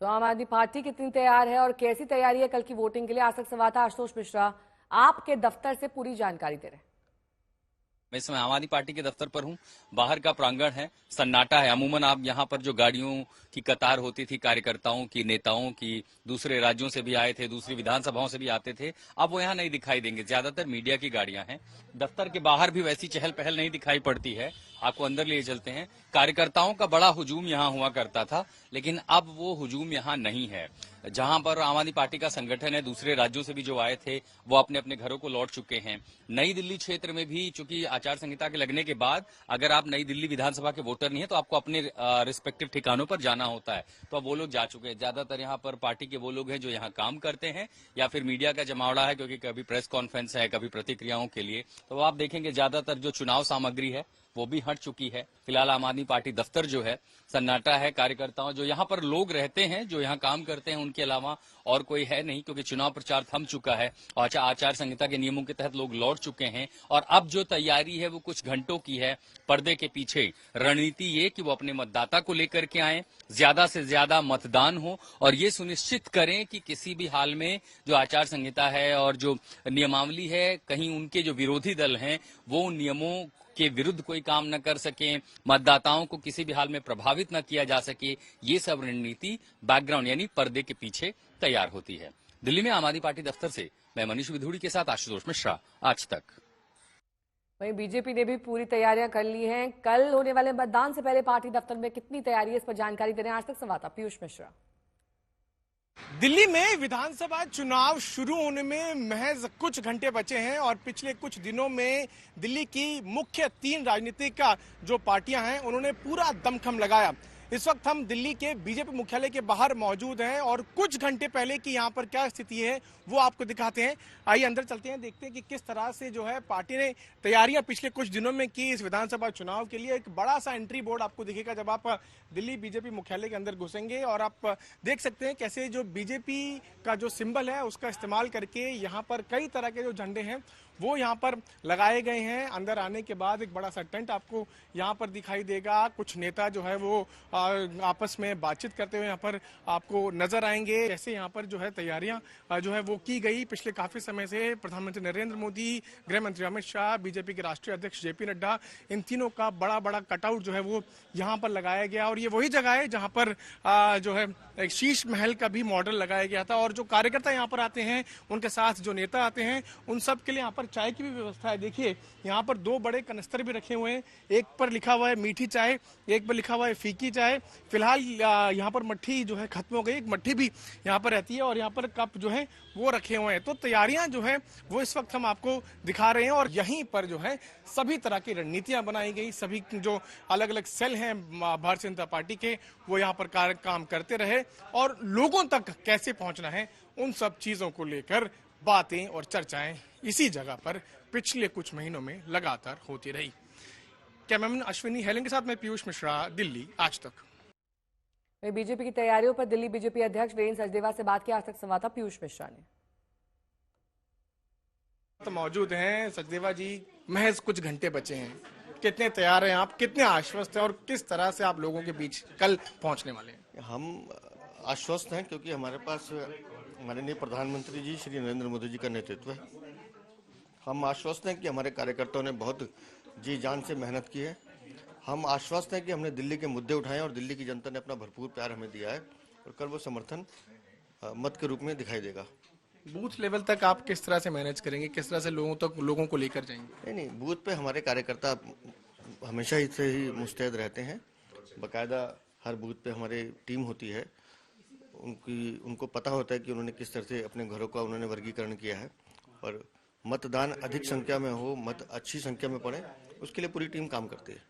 तो आम आदमी पार्टी कितनी तैयार है और कैसी तैयारी है कल की वोटिंग के लिए? आज तक संवाददाता आशुतोष मिश्रा आपके दफ्तर से पूरी जानकारी दे रहे हैं। मैं इस समय आम आदमी पार्टी के दफ्तर पर हूं। बाहर का प्रांगण है, सन्नाटा है। अमूमन आप यहां पर जो गाड़ियों की कतार होती थी, कार्यकर्ताओं की, नेताओं की, दूसरे राज्यों से भी आए थे, दूसरी विधानसभाओं से भी आते थे, अब वो यहां नहीं दिखाई देंगे। ज्यादातर मीडिया की गाड़ियां हैं। दफ्तर के बाहर भी वैसी चहल पहल नहीं दिखाई पड़ती है। आपको अंदर लिए चलते हैं। कार्यकर्ताओं का बड़ा हुजूम यहां हुआ करता था, लेकिन अब वो हुजूम यहां नहीं है। जहां पर आम आदमी पार्टी का संगठन है, दूसरे राज्यों से भी जो आए थे वो अपने अपने घरों को लौट चुके हैं। नई दिल्ली क्षेत्र में भी चूंकि आचार संहिता के लगने के बाद अगर आप नई दिल्ली विधानसभा के वोटर नहीं है तो आपको अपने रिस्पेक्टिव ठिकानों पर जाना होता है। तो अब वो लोग जा चुके हैं। ज्यादातर यहाँ पर पार्टी के वो लोग हैं जो यहाँ काम करते हैं या फिर मीडिया का जमावड़ा है, क्योंकि कभी प्रेस कॉन्फ्रेंस है, कभी प्रतिक्रियाओं के लिए। तो आप देखेंगे ज्यादातर जो चुनाव सामग्री है वो भी हट चुकी है। फिलहाल आम आदमी पार्टी दफ्तर जो है सन्नाटा है। कार्यकर्ताओं जो यहाँ पर लोग रहते हैं, जो यहाँ काम करते हैं, उनके अलावा और कोई है नहीं, क्योंकि चुनाव प्रचार थम चुका है और आचार संहिता के नियमों के तहत लोग लौट चुके हैं। और अब जो तैयारी है वो कुछ घंटों की है। पर्दे के पीछे रणनीति ये कि वो अपने मतदाता को लेकर के आए, ज्यादा से ज्यादा मतदान हो और ये सुनिश्चित करें कि किसी भी हाल में जो आचार संहिता है और जो नियमावली है, कहीं उनके जो विरोधी दल हैं वो उन नियमों के विरुद्ध कोई काम न कर सके, मतदाताओं को किसी भी हाल में प्रभावित न किया जा सके। ये सब रणनीति बैकग्राउंड यानी पर्दे के पीछे तैयार होती है। दिल्ली में आम आदमी पार्टी दफ्तर से मैं मनीष विधूड़ी के साथ आशुतोष मिश्रा, आज तक। वहीं बीजेपी ने भी पूरी तैयारियां कर ली हैं। कल होने वाले मतदान से पहले पार्टी दफ्तर में कितनी तैयारी है, इस पर जानकारी दे रहे हैं आज तक संवाददाता पीयूष मिश्रा। दिल्ली में विधानसभा चुनाव शुरू होने में महज कुछ घंटे बचे हैं और पिछले कुछ दिनों में दिल्ली की मुख्य 3 राजनीतिक जो पार्टियां हैं उन्होंने पूरा दमखम लगाया। इस वक्त हम दिल्ली के बीजेपी मुख्यालय के बाहर मौजूद हैं और कुछ घंटे पहले की यहाँ पर क्या स्थिति है वो आपको दिखाते हैं। आइए अंदर चलते हैं, देखते हैं कि किस तरह से जो है पार्टी ने तैयारियां पिछले कुछ दिनों में की इस विधानसभा चुनाव के लिए। एक बड़ा सा एंट्री बोर्ड आपको दिखेगा जब आप दिल्ली बीजेपी मुख्यालय के अंदर घुसेंगे और आप देख सकते हैं कैसे जो बीजेपी का जो सिंबल है उसका इस्तेमाल करके यहाँ पर कई तरह के जो झंडे हैं वो यहाँ पर लगाए गए हैं। अंदर आने के बाद एक बड़ा सा टेंट आपको यहाँ पर दिखाई देगा। कुछ नेता जो है वो आपस में बातचीत करते हुए यहाँ पर आपको नजर आएंगे। जैसे यहाँ पर जो है तैयारियां जो है वो की गई पिछले काफी समय से। प्रधानमंत्री नरेंद्र मोदी, गृह मंत्री अमित शाह, बीजेपी के राष्ट्रीय अध्यक्ष जेपी नड्डा, इन तीनों का बड़ा बड़ा कटआउट जो है वो यहाँ पर लगाया गया। और ये वही जगह है जहाँ पर जो है एक शीश महल का भी मॉडल लगाया गया था। और जो कार्यकर्ता यहाँ पर आते हैं, उनके साथ जो नेता आते हैं, उन सब के लिए यहाँ पर चाय की भी व्यवस्था है। देखिए यहाँ पर 2 बड़े कनस्तर भी रखे हुए हैं। एक पर लिखा हुआ है मीठी चाय, एक पर लिखा हुआ है फीकी चाय। फिलहाल यहाँ पर मट्ठी जो है खत्म हो गई, एक मट्ठी भी यहाँ पर रहती है और यहाँ पर कप जो है वो रखे हुए हैं। तो तैयारियां जो है वो इस वक्त हम आपको दिखा रहे हैं और यहीं पर जो है सभी तरह की रणनीतियां बनाई गई। सभी जो अलग अलग सेल हैं भारतीय जनता पार्टी के वो यहाँ पर काम करते रहे और लोगों तक कैसे पहुंचना है उन सब चीजों को लेकर बातें और चर्चाएं इसी जगह पर पिछले कुछ महीनों में लगातार होती रही। कैमरामैन अश्विनी हेलेन के साथ मैं पीयूष मिश्रा, दिल्ली, आज तक। बीजेपी की तैयारियों पर दिल्ली बीजेपी अध्यक्ष वीरेंद्र सचदेवा से बात की आज तक संवाददाता पीयूष मिश्रा ने। तो मौजूद हैं सचदेवा जी, महज कुछ घंटे बचे हैं, कितने तैयार हैं आप, कितने आश्वस्त हैं और किस तरह से आप लोगों के बीच कल पहुंचने वाले हैं? हम आश्वस्त हैं क्योंकि हमारे पास माननीय प्रधानमंत्री जी श्री नरेंद्र मोदी जी का नेतृत्व है। हम आश्वस्त हैं कि हमारे कार्यकर्ताओं ने बहुत जी जान से मेहनत की है। हम आश्वस्त हैं कि हमने दिल्ली के मुद्दे उठाए और दिल्ली की जनता ने अपना भरपूर प्यार हमें दिया है और कल वो समर्थन मत के रूप में दिखाई देगा। बूथ लेवल तक आप किस तरह से मैनेज करेंगे, किस तरह से लोगों को लेकर जाएंगे? नहीं, बूथ पे हमारे कार्यकर्ता हमेशा ही से ही मुस्तैद रहते हैं। बाकायदा हर बूथ पे हमारी टीम होती है। उनको पता होता है कि उन्होंने किस तरह से अपने घरों का उन्होंने वर्गीकरण किया है और मतदान अधिक संख्या में हो, मत अच्छी संख्या में पड़े, उसके लिए पूरी टीम काम करती है।